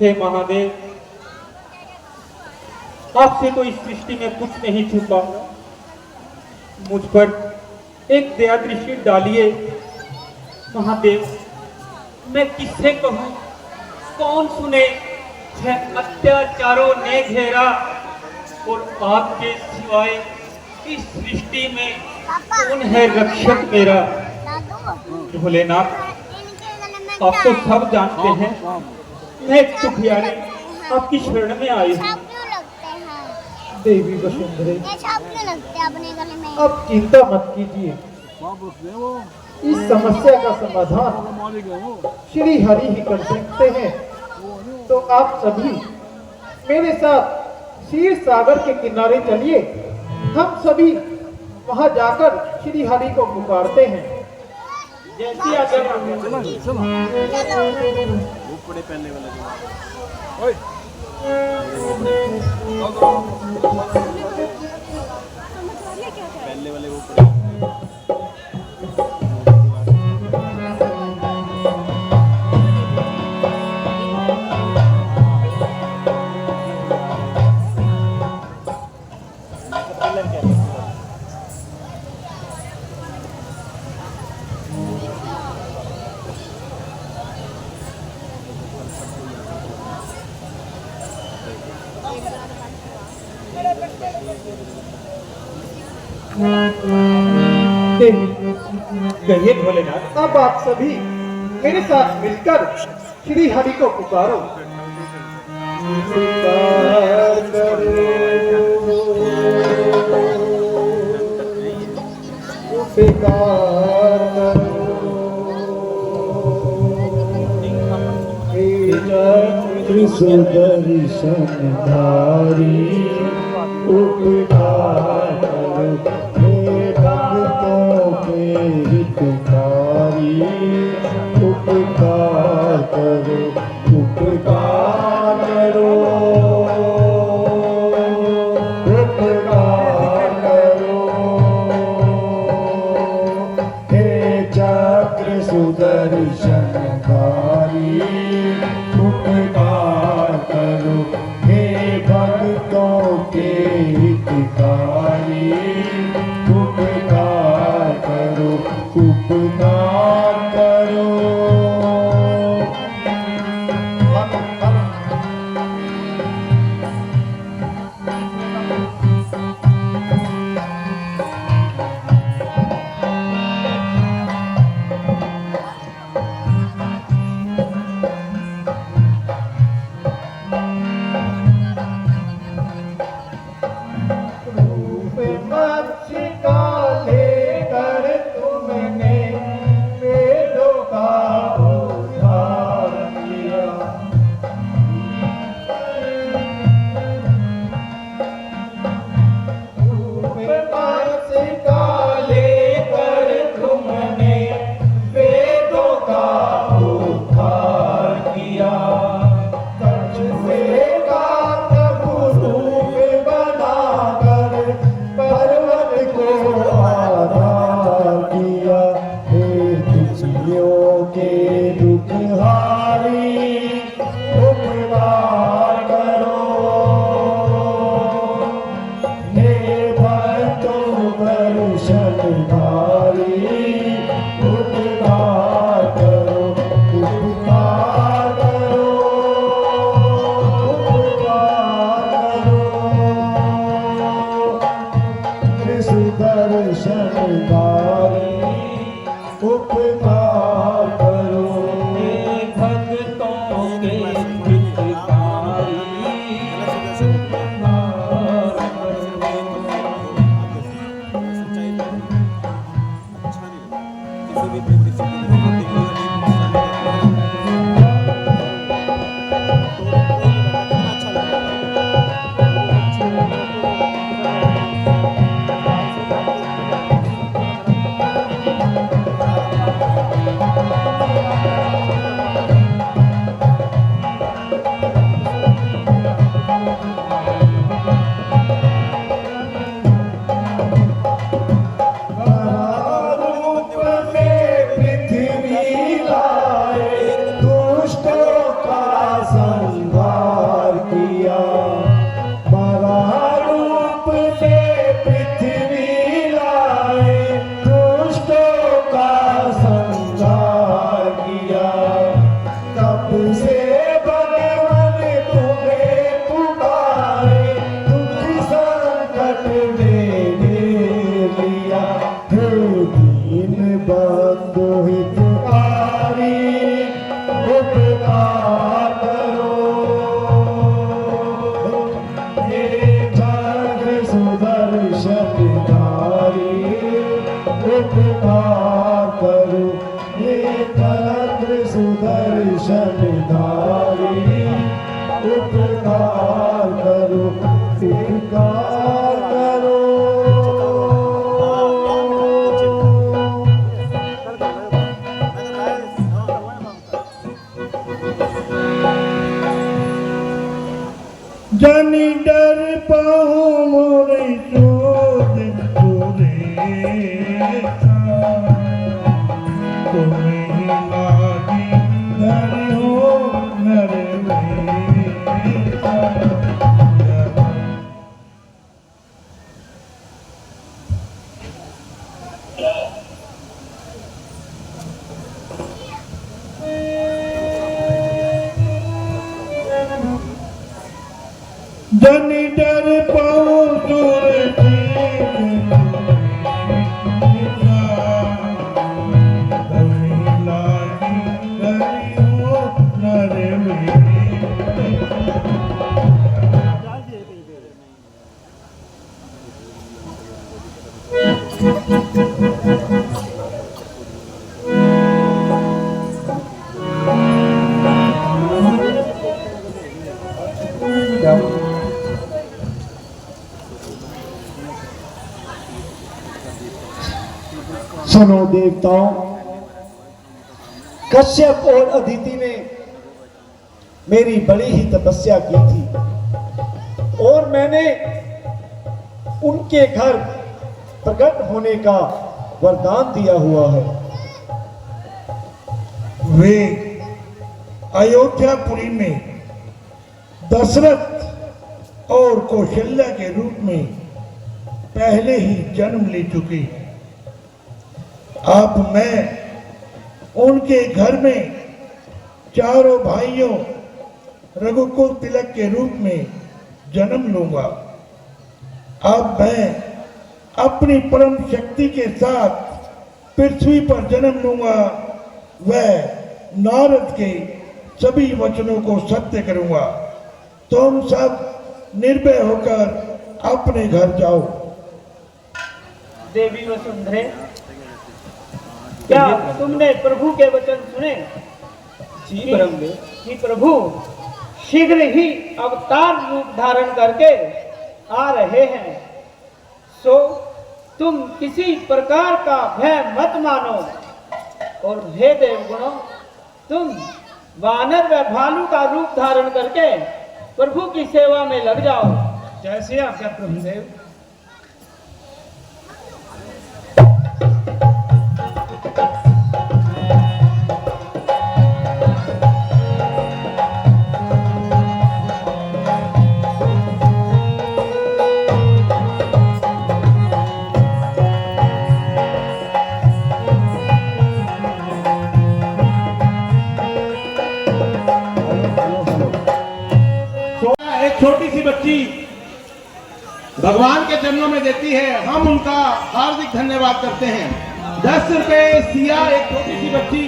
हे महादेव, आपसे तो इस सृष्टि में कुछ नहीं छुपा। मुझ पर एक दया दृष्टि डालिए महादेव। मैं किससे कहूँ, कौन सुने? यह अत्याचारों ने घेरा और आपके सिवाय इस सृष्टि में कौन है रक्षक मेरा? भोलेनाथ, आप तो सब जानते हैं मैं एक दुखियारी आपकी शरण में आई हूँ। देवी वसुंधरे, अब चिंता मत कीजिए। इस समस्या का समाधान श्री हरि ही कर सकते हैं। तो आप सभी मेरे साथ क्षीर सागर के किनारे चलिए। हम सभी वहां जाकर श्री हरि को पुकारते हैं। जैसी आज्ञा। पहले वाला पहले वाले वो पड़े। देवी, कहिए भोलेनाथ। अब आप सभी मेरे साथ मिलकर श्री हरि को पुकारो। पुकार करो, पुकार करो, त्रिशूलधरी धारी उपकार करो, हे भक्तों के हितकारी उपकार करो, उपकार करो, उपकार करो, हे चक्र सुदर्शनधारी उपकार करो, हे भक्तों के हितकारी उपकार करो, उपकार करो। बंधु हितकारी उपकार करो, हे भद्र सुदर्शनधारी उपकार करो, हे भद्र सुदर्शनधारी उपकार करो, उपकार करो। जनी डर पाहु मोरे शोध पूरे, तुम्हें लागी नर हो नर जनी डर पाओ सूरज सुनो देवताओं, कश्यप और अदिति ने मेरी बड़ी ही तपस्या की थी और मैंने उनके घर प्रकट होने का वरदान दिया हुआ है। वे अयोध्यापुरी में दशरथ और कौशल्या के रूप में पहले ही जन्म ले चुके। अब मैं उनके घर में चारों भाइयों रघुकुल तिलक के रूप में जन्म लूंगा। अब मैं अपनी परम शक्ति के साथ पृथ्वी पर जन्म लूंगा। वह नारद के सभी वचनों को सत्य करूंगा। तुम सब निर्भय होकर अपने घर जाओ। देवी वसुंधरे, क्या तुमने प्रभु के वचन सुने? जी ब्रह्मदेव। कि प्रभु शीघ्र ही अवतार रूप धारण करके आ रहे हैं, सो तुम किसी प्रकार का भय मत मानो और हे देवगुणों, तुम वानर व भालू का रूप धारण करके प्रभु की सेवा में लग जाओ। जैसे आज्ञा प्रभुदेव। छोटी सी बच्ची भगवान के चरणों में देती है, हम उनका हार्दिक धन्यवाद करते हैं। 10 रुपए सिया एक छोटी सी बच्ची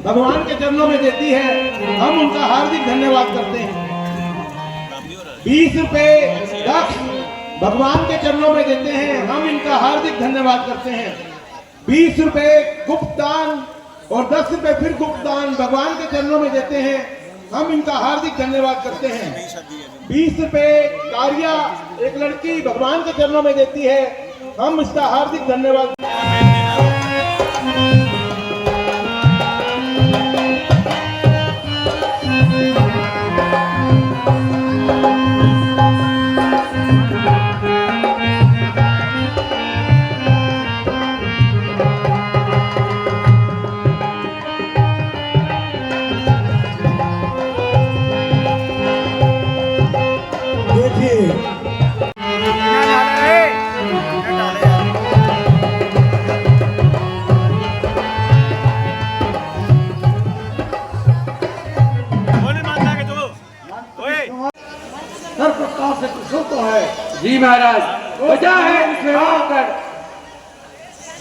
भगवान के चरणों में देती है, हम उनका हार्दिक धन्यवाद करते हैं। 20 रुपए दक्ष भगवान के चरणों में देते हैं, हम इनका हार्दिक धन्यवाद करते हैं। 20 रुपए गुप्तदान और 10 रुपए फिर गुप्तदान भगवान के चरणों में देते हैं, हम इनका हार्दिक धन्यवाद करते हैं। 20 रुपए कार्या एक लड़की भगवान के चरणों में देती है, हम इसका हार्दिक धन्यवाद। जी महाराज, वजह है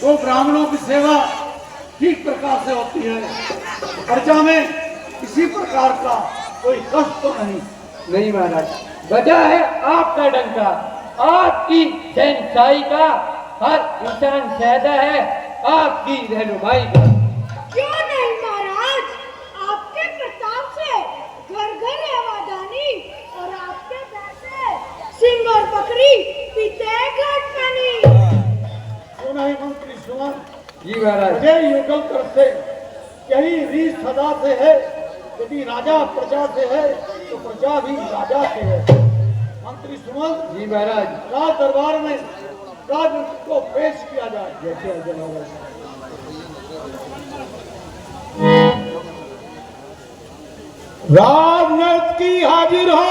तो ब्राह्मणों की सेवा ठीक प्रकार से होती है। प्रजा में किसी प्रकार का कोई कष्ट तो नहीं। नहीं महाराज, वजह है आपका डंका, आपकी शहनशाही का हर इंसान शहदा है आपकी रहनुमाई का। क्यों नहीं महाराज, आपके प्रताप से घर घर आवादानी और आपके पैसे सिंह और बकरी पीते घाट पानी। सुना ही मंत्री सुमन, जी महाराज। मुझे युगल करते यही रीत सदा से है। यदि राजा प्रजा से है तो प्रजा भी राजा से है। मंत्री सुमन, जी महाराज। राज दरबार में राजवंश को पेश किया जाए। जैसे राजनर्त की हाजिर हो।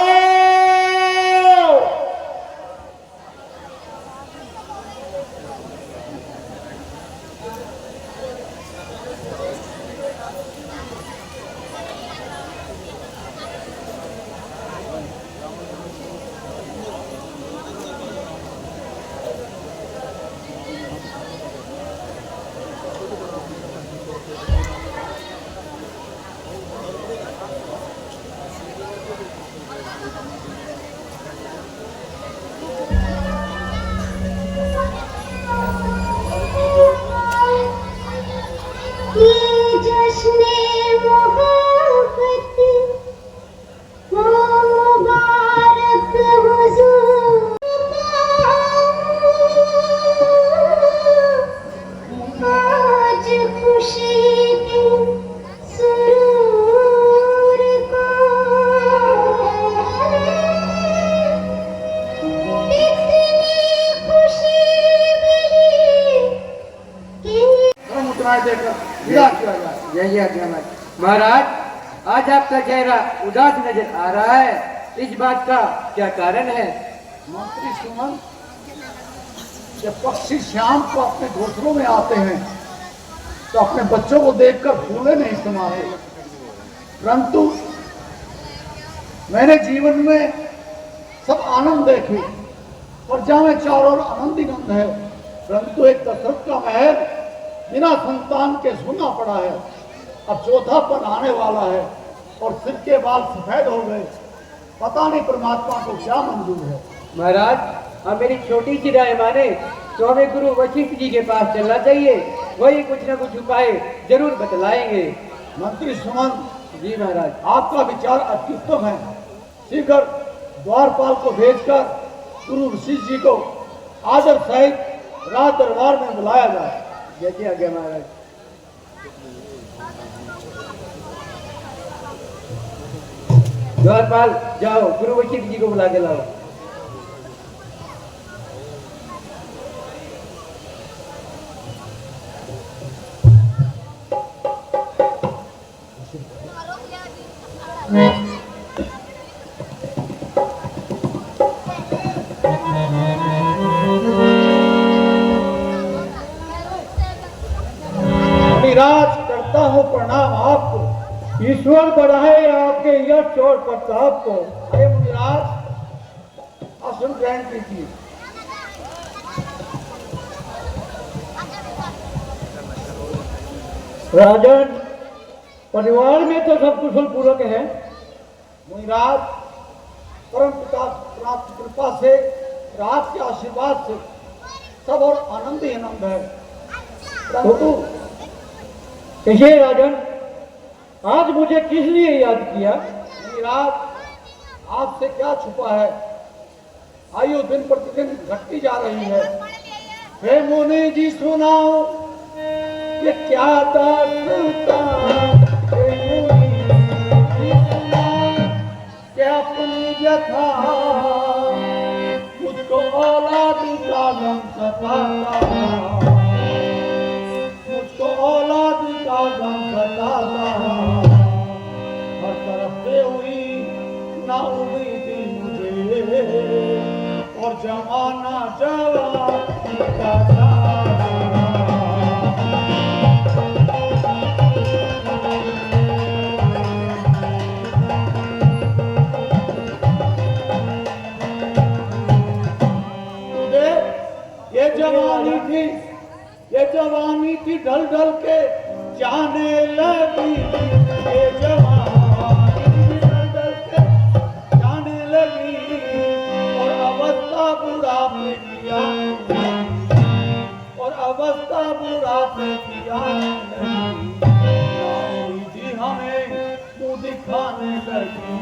यही आज्ञा महाराज। आज आपका चेहरा उदास नजर आ रहा है, इस बात का क्या कारण है? मंत्री सुमन, जब पक्षी शाम को अपने घोंसलों में आते हैं तो अपने बच्चों को देखकर फूले नहीं समाते, परंतु मैंने जीवन में सब आनंद देखे। प्रजा में चारों ओर आनंद ही आनंद है, परंतु एक दशरथ का महल बिना संतान के सुना पड़ा है। अब चौथापन आने वाला है और सिर के बाल सफेद हो गए। पता नहीं परमात्मा को क्या मंजूर है। महाराज, अब मेरी छोटी सी राय माने तो हमें गुरु वशिष्ठ जी के पास चलना चाहिए, वही कुछ न कुछ उपाय जरूर बतलाएंगे। मंत्री सुमन जी महाराज। आपका विचार अत्युत्तम है। शीघ्र द्वारपाल को भेजकर गुरु वशिष्ठ जी को आदर सहित राज दरबार में बुलाया जाए। जैसे आज्ञा महाराज। द्वारपाल जाओ, गुरु वशिष्ठ जी को बुला के लाओ। राज करता हूँ प्रणाम आपको। ईश्वर बढ़ाए आपके यश और प्रताप को। अरे मुनिराज, आसन ग्रहण कीजिए। राजन, परिवार में तो सब कुशल पूर्वक है। मुनिराज, परम पिता प्राप्त कृपा से, राज के आशीर्वाद से सब और आनंद ही आनंद है। परंतु कहिए राजन, आज मुझे किस लिए याद किया? मुनिराज, आपसे क्या छुपा है? आयु दिन प्रतिदिन घटती जा रही है। हे मुनि जी सुनाओ ये क्या दास्तां, हे मुनि जी सुनाओ क्या अपनी व्यथा, मुझको औलाद का गम सताता, मुझको औलाद का गम सताता, हर तरफ से हुई ना उम्मीदी मुझे, और जमाना जवानी का जाना। ये जवानी थी ढल ढल के जाने लगी ये जवानी जाने लगी और अवस्था बुढ़ापे किया और अवस्था बुढ़ापे किया जी हमें मुँह दिखाने लगी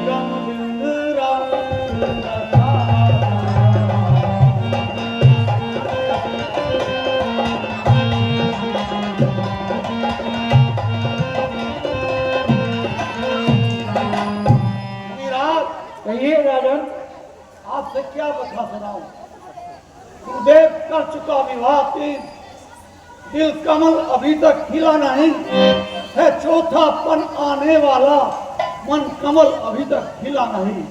गम बिंदरा कहिए राजन, आपसे क्या बता सुनाऊं? गुरुदेव कर चुका विवाह तीन, दिल कमल अभी तक खिला नहीं है, चौथापन आने वाला मन कमल अभी तक खिला नहीं।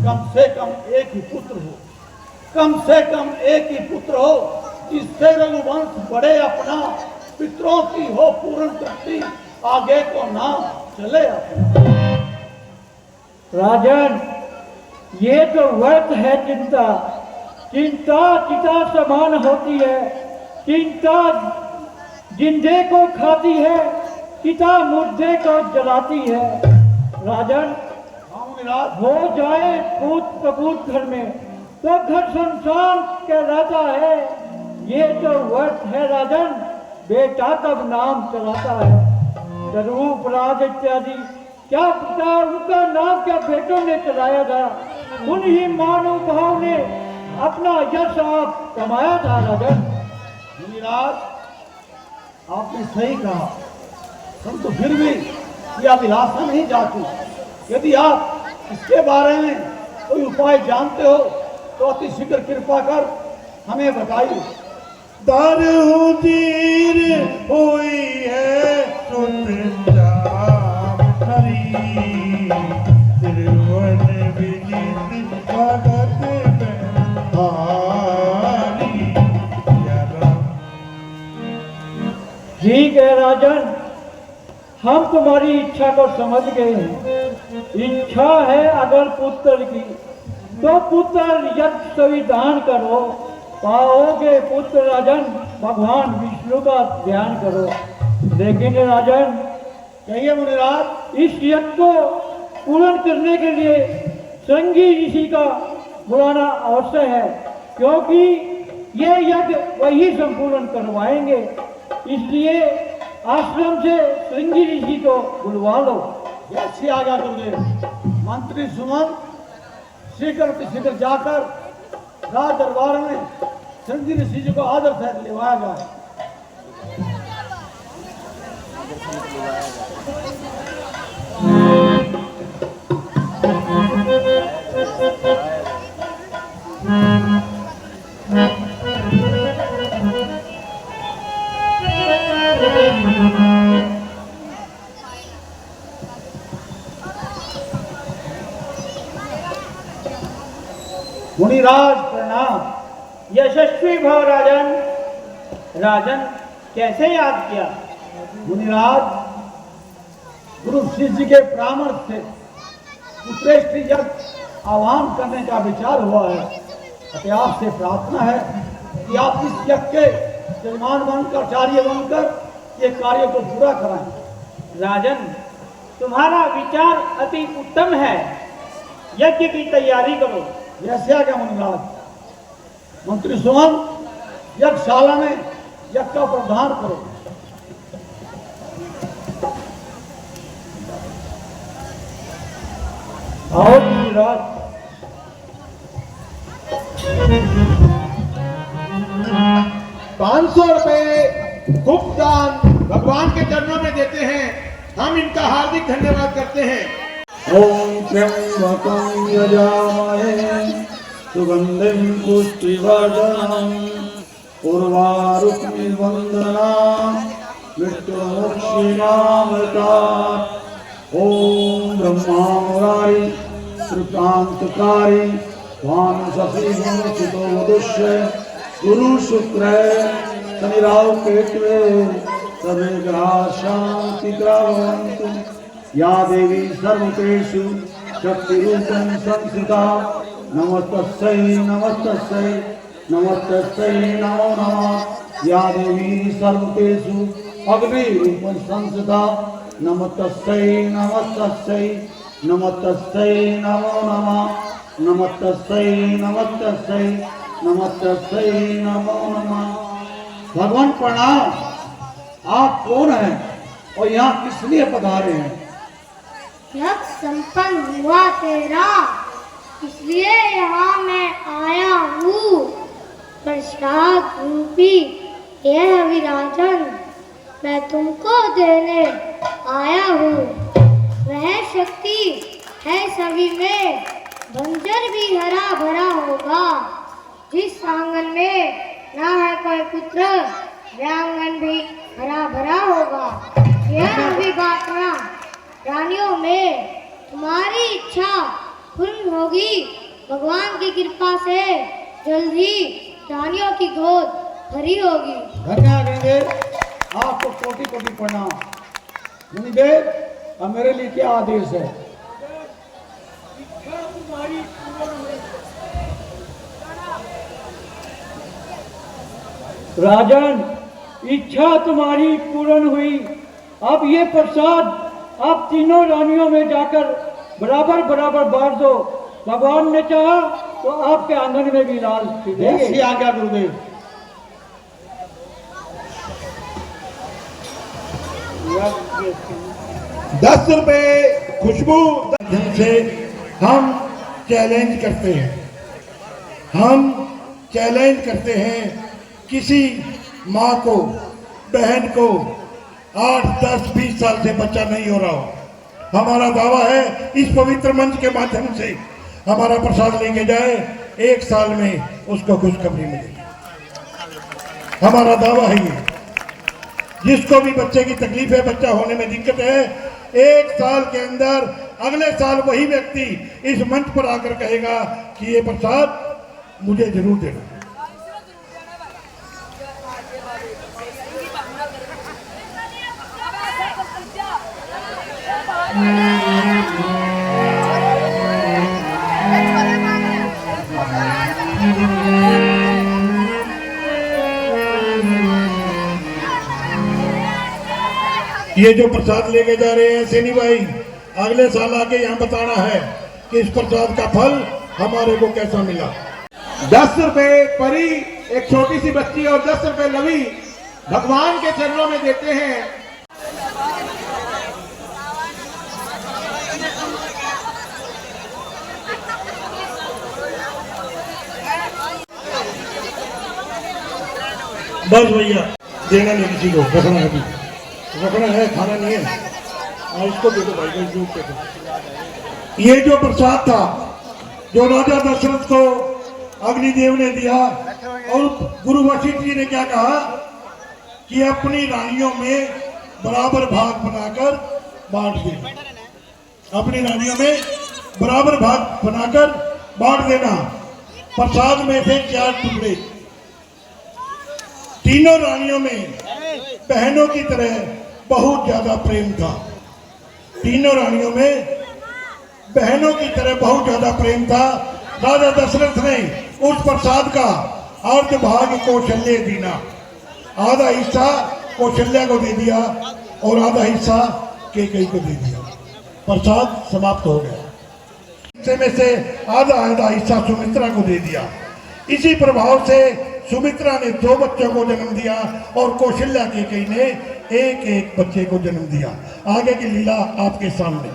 कम से कम एक ही पुत्र हो, कम से कम एक ही पुत्र हो, जिससे रघुवंश बढ़े अपना, पितरों की हो पूर्ण तृप्ति, आगे को नाम चले अपना। राजन, ये तो व्यर्थ है चिंता। चिंता चिता समान होती है, चिंता जिंदे को खाती है, चिता मुर्दे को जलाती है। राजन, हो जाए पूत कपूत घर में तो घर सुनसान कहलाता है। ये तो व्यर्थ है राजन, बेटा तब नाम चलाता है। स्वरूप राज इत्यादि क्या पिता उनका नाम क्या बेटों ने चलाया था, उन्हीं महानुभाव ने अपना यश आप कमाया था। राजन, आपने सही कहा, हम तो फिर भी यह अभिलाषा नहीं जाती। यदि आप इसके बारे में कोई उपाय जानते हो तो अति शीघ्र कृपा कर हमें बताइए। दारू तीर हुई है सुंदर हरी, तिरुवन विनीत भगत हारी। ठीक है राजन, हम तुम्हारी इच्छा को समझ गए हैं। इच्छा है अगर पुत्र की तो पुत्र यज्ञ संविधान करो, पाओगे पुत्र। राजन, भगवान विष्णु का ध्यान करो। लेकिन राजन, कहिए मुनिराज। इस यज्ञ को पूर्ण करने के लिए श्रृंगी ऋषि का बुलाना आवश्यक है, क्योंकि ये यज्ञ वही संपूर्ण करवाएंगे। इसलिए आश्रम से श्रृंगी ऋषि को बुलवा लो। अच्छी आज्ञा गुरुदेव। मंत्री सुमन शीघ्र जाकर राज दरबार में श्रृंगी ऋषि जी को आदर से लेवाया जाए। मुनिराज प्रणाम। यशस्वी भव राजन। राजन, कैसे याद किया? मुनिराज, गुरु शिष्य जी के परामर्श से उत्कृष्ट यज्ञ आह्वान करने का विचार हुआ है। अतः आपसे प्रार्थना है कि आप इस यज्ञ के यजमान बनकर, आचार्य बनकर ये कार्य को पूरा कराएं। राजन, तुम्हारा विचार अति उत्तम है। यज्ञ की तैयारी करो। ऐसा क्या मुनिराज? मंत्री सुमन, यज्ञशाला में यज्ञ का प्रधान करो। आओ मुनिराज। 500 रुपए गुप्त दान भगवान के चरणों में देते हैं। हम इनका हार्दिक धन्यवाद करते हैं। ओम त्र्यंबकं यजामहे सुगंधिं पुष्टिवर्धनम् उर्वारुकमिव वन्दनाम् मृत्युमुक्षीमामृतात्। ओम ब्रह्मा मुरारी त्रिप्रांतकारी भानुशशीभूषितो वदुष्य गुरु शुक्र शनि राहु केतवे सर्वे ग्रहाः शान्तिकरा भवन्तु। या देवी सर्वतेषु शक्तिरूपेण संस्थिता नमस्तस्यै नमस्तस्यै नमस्तस्यै नमो नमः। या देवी सर्वतेषु अग्नि रूपं संसदा नमस्तस्यै नमस्तस्यै नमस्तस्यै नमो नमः नमस्तस्यै नमस्तस्यै नमस्तस्यै नमो नमः। भगवान प्रणाम। आप कौन हैं और यहाँ किस लिए पधारे हैं? यज्ञ संपन्न हुआ तेरा, इसलिए यहाँ मैं आया हूँ। प्रसाद रूपी यह विराजन मैं तुमको देने आया हूँ। वह शक्ति है सभी में, बंजर भी हरा भरा होगा। जिस आंगन में ना है कोई पुत्र, वह आंगन भी हरा भरा होगा। यह अभिवादना रानियों में तुम्हारी इच्छा पूर्ण होगी। भगवान की कृपा से जल्द ही रानियों की गोद भरी होगी। धन्यवाद गंगे, आपको कोटि कोटि प्रणाम। मुनिदेव, अब मेरे लिए क्या आदेश है? राजन, इच्छा तुम्हारी पूर्ण हुई। अब ये प्रसाद आप तीनों रानियों में जाकर बराबर बराबर बांट दो। भगवान ने चाहा तो आपके आंगन में भी लाल देंगे। ऐसी आज्ञा गुरुदेव। ₹10 खुशबू ढंग से हम चैलेंज करते हैं। हम चैलेंज करते हैं किसी माँ को, बहन को 8, 10, 20 साल से बच्चा नहीं हो रहा हो। हमारा दावा है इस पवित्र मंच के माध्यम से हमारा प्रसाद लेके जाए, 1 साल में उसको खुशखबरी मिलेगी। हमारा दावा है ये। जिसको भी बच्चे की तकलीफ है, बच्चा होने में दिक्कत है, 1 साल के अंदर अगले साल वही व्यक्ति इस मंच पर आकर कहेगा कि ये प्रसाद मुझे जरूर देना। ये जो प्रसाद लेके जा रहे हैं सेनी भाई, अगले साल आके यहाँ बताना है कि इस प्रसाद का फल हमारे को कैसा मिला। ₹10 परी, एक छोटी सी बच्ची, और ₹10 लवी भगवान के चरणों में देते हैं। बस भैया, देना नहीं किसी को, रखना है, रखना है, खाना नहीं है। इसको दे दो भाई, दे दो। ये जो प्रसाद था जो राजा दशरथ को अग्निदेव ने दिया, और गुरु वशिष्ठ जी ने क्या कहा कि अपनी रानियों में बराबर भाग बनाकर बांट देना। अपनी रानियों में बराबर भाग बनाकर बांट देना। प्रसाद में से 4 टुकड़े। तीनों रानियों में बहनों की तरह बहुत ज्यादा प्रेम था। तीनों रानियों में बहनों की तरह बहुत ज्यादा प्रेम था। राजा दशरथ ने उस प्रसाद का अर्ध भाग कौशल्य दीना, आधा हिस्सा कौशल्या को दे दिया और आधा हिस्सा कैकेयी को दे दिया। प्रसाद समाप्त हो गया। हिस्से में से आधा आधा हिस्सा सुमित्रा को दे दिया। इसी प्रभाव से सुमित्रा ने 2 बच्चों को जन्म दिया और कौशल्या कैकेयी ने एक बच्चे को जन्म दिया। आगे की लीला आपके सामने।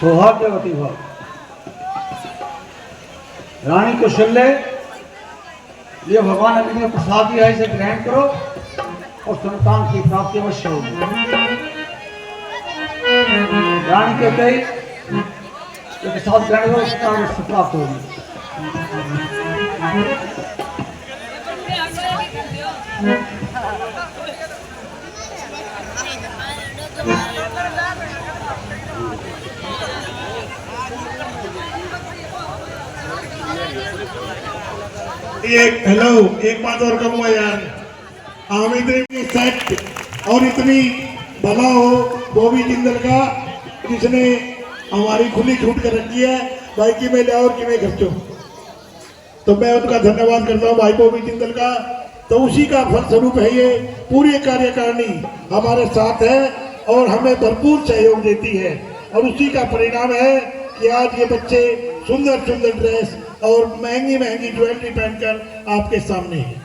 सौभाग्यवती भव। रानी कौशल्य, ये भगवान ने तुम्हें प्रसाद दिया है, इसे ग्रहण करो और संतान की प्राप्ति अवश्य होगी। रानी कैकेयी, ये प्रसाद ग्रहण करो, संतान अवश्य प्राप्त होगी। हेलो, एक बात और कहूंगा यार, आमिर के सेट और इतनी भला हो बॉबी जिंदल का जिसने हमारी खुली छूट कर रखी है भाई कि मैं ले और कि मैं खर्चो। तो मैं उनका धन्यवाद करता हूँ भाई बॉबी जिंदल का। तो उसी का फलस्वरूप है ये पूरी कार्यकारिणी हमारे साथ है और हमें भरपूर सहयोग देती है और उसी का परिणाम है कि आज ये बच्चे सुंदर सुंदर ड्रेस और महंगी महंगी ज्वेलरी पहनकर आपके सामने हैं।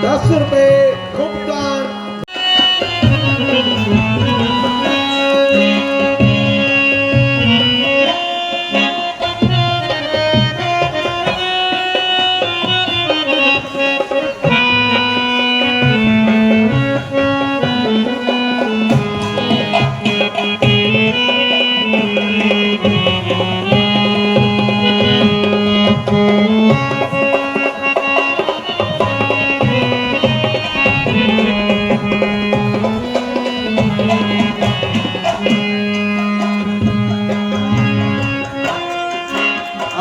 ₹10 भुगतान।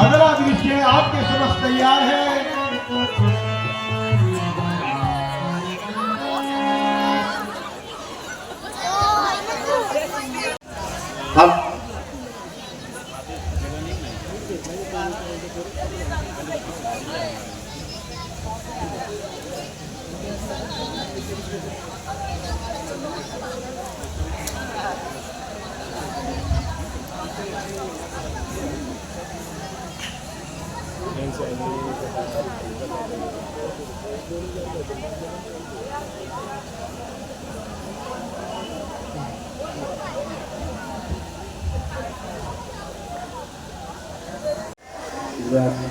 अगला दृश्य आपके समक्ष तैयार है। अब Yeah.